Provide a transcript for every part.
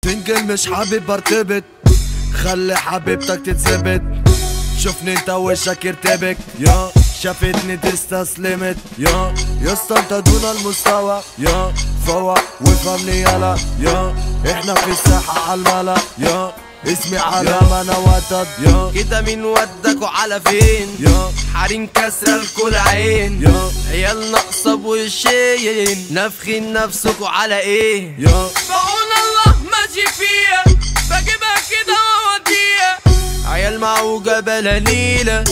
سنجل مش حابب ارتبط، خلي حبيبتك تتثبت. شوفني انت وشك يرتبك، يا شافتني تستسلمت، يا اسطى انت دون المستوى، يا فوق وافهمني يلا، يا احنا في الساحة عالملا، يا اسمي على ما انا وتد، يا كده مين ودك وعلى فين؟ يا حريم كسرة الكل عين، يا عيال ناقصة بوشين، نافخين نفسكوا على ايه؟ يا بعون الله ماشي فيها، بجيبها كده واوديها، عيال معوجة بلاليلة،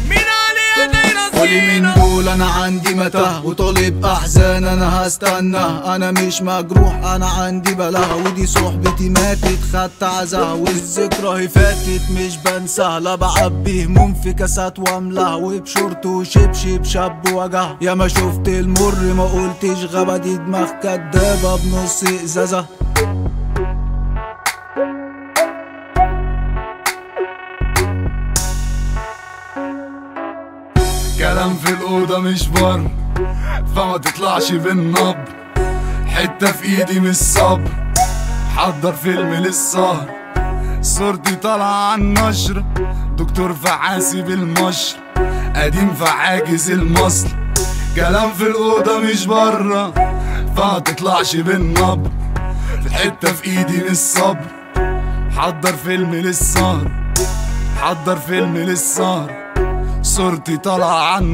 مين عليها دايرة قولي من دول انا عندي متاهة وطالب احزان انا هستناها. انا مش مجروح انا عندي بلاها، ودي صحبتي ماتت خدت عزاها، والذكرى هي فاتت مش بنساها. لا بعبي هموم في كاسات واملاها، وبشورت وشبشب شاب وجعها. يا ما شفت المر ما قلتش غابة، دي دماغ كدابة بنص ازازة. كلام في الأوضة مش بر، فما تطلعش بالنبر. حتة في ايدي مش صبر، حضر فيلم للسهر. صورتي طالعة عالنشر، دكتور فعاسي بالمشر، قديم فعاجز المصل. كلام في الأوضة مش برا، فما تطلعش بالنبر. في حتة في ايدي مش صبر، حضر فيلم للسهر، حضر فيلم للسهر. صورتي طالعة عالنشر.